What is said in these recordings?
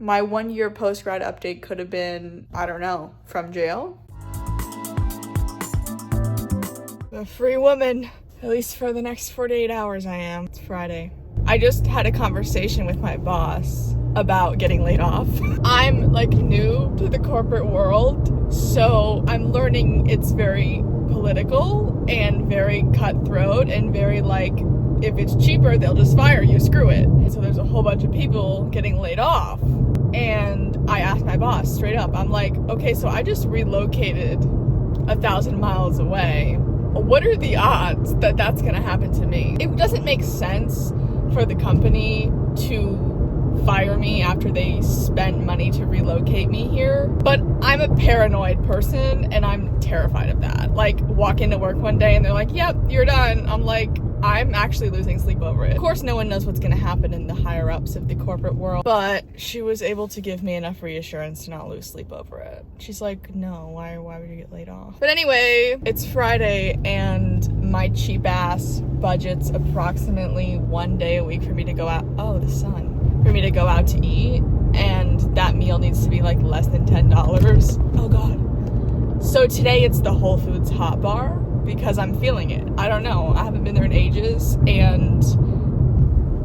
My 1 year post-grad update could have been, I don't know, from jail. A free woman, at least for the next 48 hours I am. It's Friday. I just had a conversation with my boss about getting laid off. I'm like new to the corporate world, so I'm learning it's very political and very cutthroat and very like, if it's cheaper, they'll just fire you, screw it. So there's a whole bunch of people getting laid off. And I asked my boss straight up, I'm like, okay, so I just relocated 1,000 miles away. What are the odds that that's gonna happen to me? It doesn't make sense for the company to fire me after they spent money to relocate me here, but I'm a paranoid person and I'm terrified of that. Like, walk into work one day and they're like, yep, you're done. I'm like, I'm actually losing sleep over it. Of course, no one knows what's gonna happen in the higher ups of the corporate world, but she was able to give me enough reassurance to not lose sleep over it. She's like, no, why would you get laid off? But anyway, it's Friday and my cheap ass budget's approximately 1 day a week for me to go out. Oh, the sun. For me to go out to eat, and that meal needs to be like less than $10. Oh God. So today it's the Whole Foods hot bar, because I'm feeling it. I don't know. I haven't been there in ages, and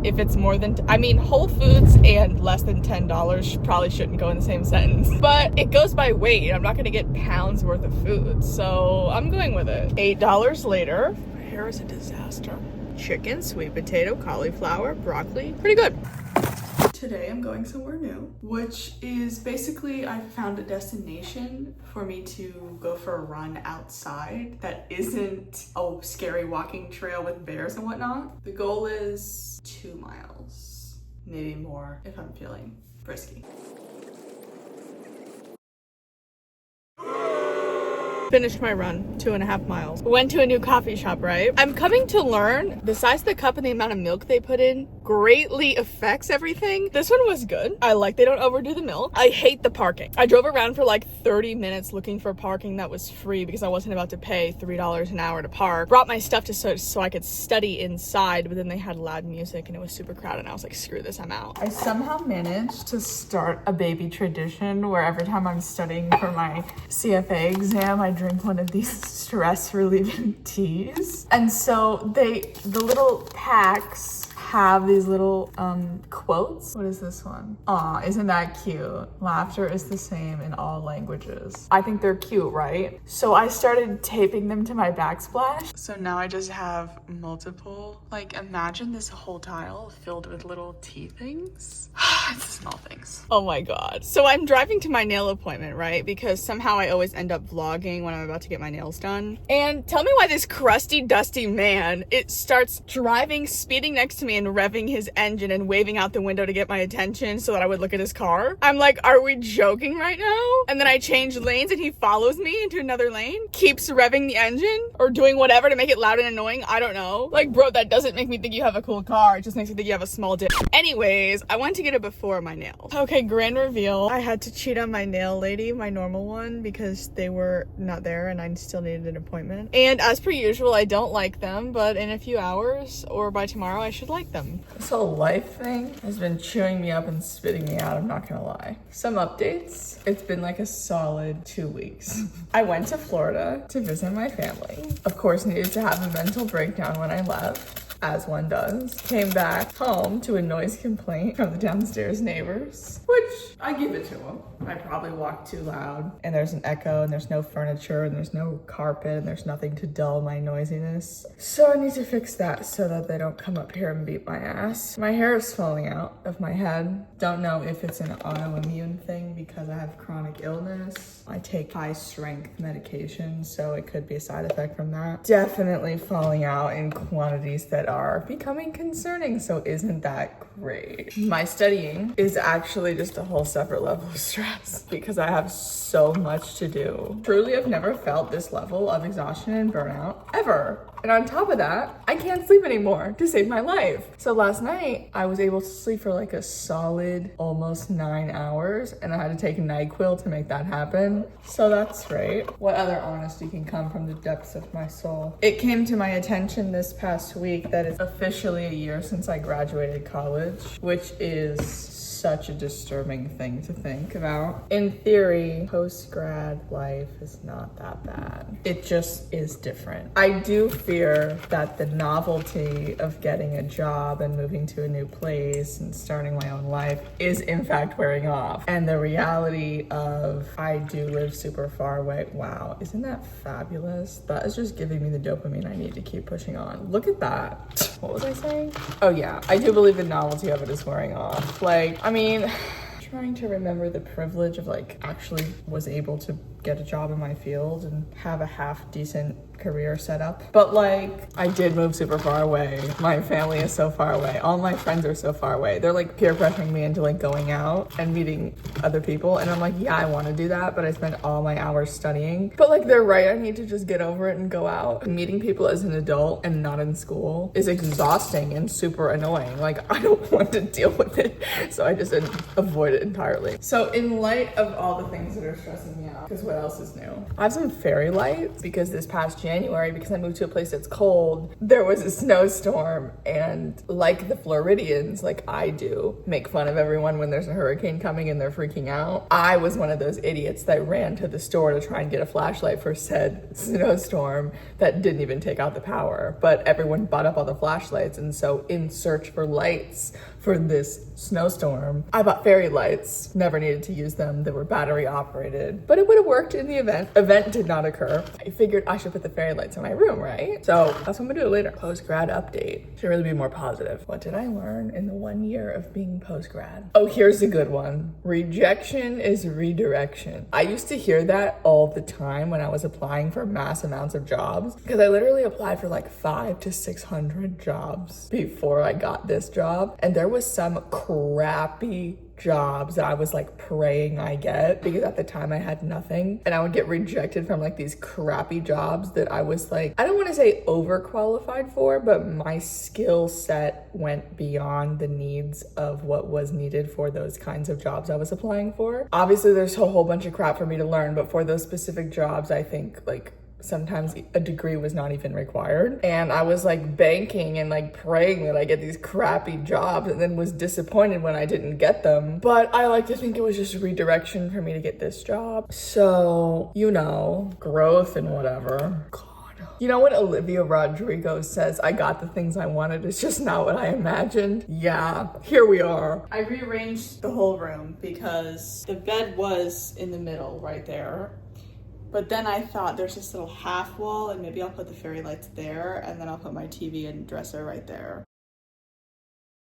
if it's more than, Whole Foods and less than $10 probably shouldn't go in the same sentence, but it goes by weight. I'm not gonna get pounds worth of food, so I'm going with it. $8 later, here is a disaster. Chicken, sweet potato, cauliflower, broccoli, pretty good. Today I'm going somewhere new, which is basically I found a destination for me to go for a run outside that isn't a scary walking trail with bears and whatnot. The goal is 2 miles, maybe more if I'm feeling frisky. Finished my run, 2.5 miles. Went to a new coffee shop, right? I'm coming to learn the size of the cup and the amount of milk they put in greatly affects everything. This one was good. I like they don't overdo the milk. I hate the parking. I drove around for like 30 minutes looking for parking that was free because I wasn't about to pay $3 an hour to park. Brought my stuff to so I could study inside, but then they had loud music and it was super crowded and I was like, screw this, I'm out. I somehow managed to start a baby tradition where every time I'm studying for my CFA exam, I drink one of these stress relieving teas. And so the little packs have these little quotes. What is this one? Aw, isn't that cute? Laughter is the same in all languages. I think they're cute, right? So I started taping them to my backsplash. So now I just have multiple, like imagine this whole tile filled with little tea things. It's the small things. Oh my God. So I'm driving to my nail appointment, right? Because somehow I always end up vlogging when I'm about to get my nails done. And tell me why this crusty, dusty man, it starts driving, speeding next to me and revving his engine and waving out the window to get my attention so that I would look at his car. I'm like, are we joking right now? And then I change lanes and he follows me into another lane, keeps revving the engine or doing whatever to make it loud and annoying. I don't know. Like, bro, that doesn't make me think you have a cool car. It just makes me think you have a small dick. Anyways, I went to get it before my nails. Okay, grand reveal. I had to cheat on my nail lady, my normal one, because they were not there and I still needed an appointment. And as per usual, I don't like them, but in a few hours or by tomorrow, I should like them. This whole life thing has been chewing me up and spitting me out, I'm not gonna lie. Some updates. It's been like a solid 2 weeks. I went to Florida to visit my family. Of course, needed to have a mental breakdown when I left, as one does. Came back home to a noise complaint from the downstairs neighbors, which I give it to them. I probably walked too loud and there's an echo and there's no furniture and there's no carpet and there's nothing to dull my noisiness. So I need to fix that so that they don't come up here and beat my ass. My hair is falling out of my head. Don't know if it's an autoimmune thing because I have chronic illness. I take high strength medication, so it could be a side effect from that. Definitely falling out in quantities that are becoming concerning, so isn't that great? My studying is actually just a whole separate level of stress because I have so much to do. Truly, I've never felt this level of exhaustion and burnout ever. And on top of that, I can't sleep anymore to save my life. So last night, I was able to sleep for like a solid almost 9 hours, and I had to take a NyQuil to make that happen. So that's great. What other honesty can come from the depths of my soul? It came to my attention this past week that it's officially a year since I graduated college, which is such a disturbing thing to think about. In theory, post-grad life is not that bad. It just is different. I do fear that the novelty of getting a job and moving to a new place and starting my own life is in fact wearing off. And the reality of I do live super far away. Wow, isn't that fabulous? That is just giving me the dopamine I need to keep pushing on. Look at that. What was I saying? Oh yeah, I do believe the novelty of it is wearing off. Like, I mean, trying to remember the privilege of like actually was able to get a job in my field and have a half decent career set up. But like, I did move super far away. My family is so far away. All my friends are so far away. They're like peer pressuring me into like going out and meeting other people. And I'm like, yeah, I want to do that, but I spend all my hours studying. But like, they're right. I need to just get over it and go out. Meeting people as an adult and not in school is exhausting and super annoying. Like, I don't want to deal with it. So I just avoid it entirely. So in light of all the things that are stressing me out, because what else is new? I have some fairy lights because this past January, because I moved to a place that's cold, there was a snowstorm, and like the Floridians, like I do, make fun of everyone when there's a hurricane coming and they're freaking out. I was one of those idiots that ran to the store to try and get a flashlight for said snowstorm that didn't even take out the power, but everyone bought up all the flashlights, and so in search for lights for this snowstorm, I bought fairy lights. Never needed to use them. They were battery operated, but it would have worked in the event. Event did not occur. I figured I should put the fairy lights in my room, right? So that's what I'm gonna do later. Post-grad update. Should really be more positive. What did I learn in the 1 year of being post-grad? Oh, here's a good one. Rejection is redirection. I used to hear that all the time when I was applying for mass amounts of jobs, because I literally applied for like 500 to 600 jobs before I got this job. And there was some crappy jobs that I was like praying I get, because at the time I had nothing, and I would get rejected from like these crappy jobs that I was like, I don't want to say overqualified for, but my skill set went beyond the needs of what was needed for those kinds of jobs I was applying for. Obviously there's a whole bunch of crap for me to learn, but for those specific jobs, I think like sometimes a degree was not even required. And I was like banking and like praying that I get these crappy jobs, and then was disappointed when I didn't get them. But I like to think it was just redirection for me to get this job. So, you know, growth and whatever. God. You know when Olivia Rodrigo says, I got the things I wanted, it's just not what I imagined? Yeah, here we are. I rearranged the whole room because the bed was in the middle right there. But then I thought there's this little half wall, and maybe I'll put the fairy lights there, and then I'll put my TV and dresser right there.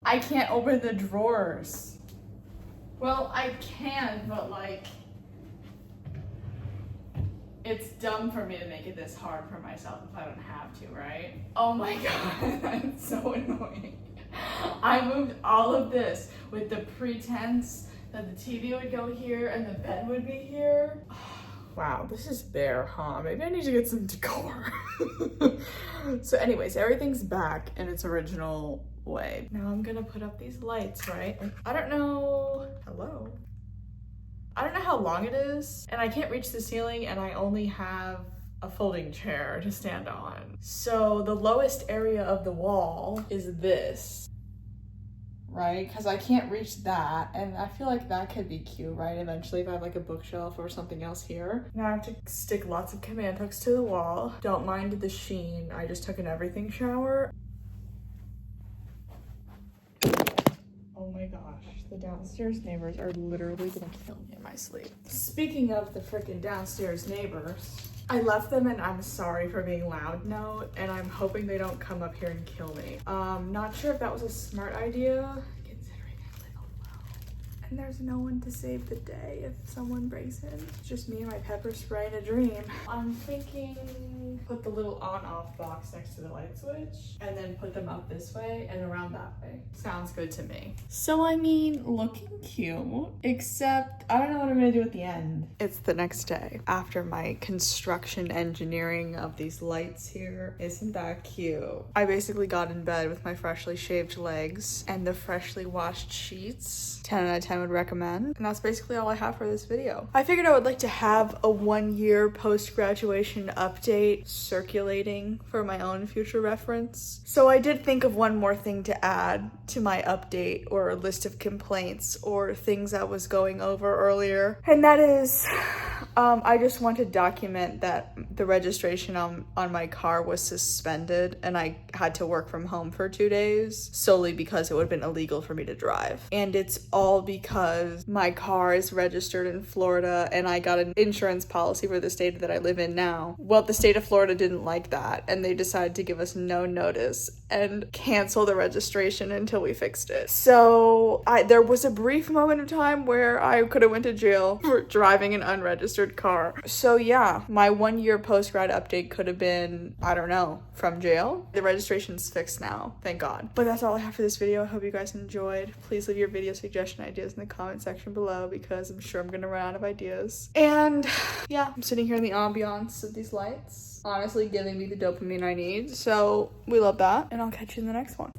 I can't open the drawers. Well, I can, but like, it's dumb for me to make it this hard for myself if I don't have to, right? Oh my God, that's so annoying. I moved all of this with the pretense that the TV would go here and the bed would be here. Wow, this is bare, huh? Maybe I need to get some decor. So anyways, everything's back in its original way. Now I'm gonna put up these lights, right? And I don't know, hello? I don't know how long it is, and I can't reach the ceiling, and I only have a folding chair to stand on. So the lowest area of the wall is this, right? Because I can't reach that, and I feel like that could be cute, right? Eventually, if I have like a bookshelf or something else here. Now I have to stick lots of command hooks to the wall. Don't mind the sheen. I just took an everything shower. Oh my gosh, the downstairs neighbors are literally gonna kill me in my sleep. Speaking of the freaking downstairs neighbors, I left them an I'm sorry for being loud note, and I'm hoping they don't come up here and kill me. Not sure if that was a smart idea, considering I live alone. And there's no one to save the day if someone breaks in. It's just me and my pepper spray in a dream. I'm thinking put the little on-off box next to the light switch, and then put them up this way and around that way. Sounds good to me. So I mean, looking cute, except I don't know what I'm gonna do at the end. It's the next day after my construction engineering of these lights here. Isn't that cute? I basically got in bed with my freshly shaved legs and the freshly washed sheets. 10 out of 10 would recommend. And that's basically all I have for this video. I figured I would like to have a 1-year post-graduation update circulating for my own future reference. So I did think of one more thing to add to my update or a list of complaints or things I was going over earlier. And that is, I just want to document that the registration on my car was suspended and I had to work from home for 2 days solely because it would have been illegal for me to drive. And it's all because my car is registered in Florida and I got an insurance policy for the state that I live in now. Well, the state of Florida didn't like that and they decided to give us no notice and cancel the registration until we fixed it. So there was a brief moment of time where I could have went to jail for driving an unregistered car. So yeah, my 1-year post-grad update could have been, I don't know, from jail. The registration's fixed now, thank God. But that's all I have for this video. I hope you guys enjoyed. Please leave your video suggestion ideas in the comment section below because I'm sure I'm gonna run out of ideas. And yeah, I'm sitting here in the ambiance of these lights, honestly giving me the dopamine I need. So we love that, and I'll catch you in the next one.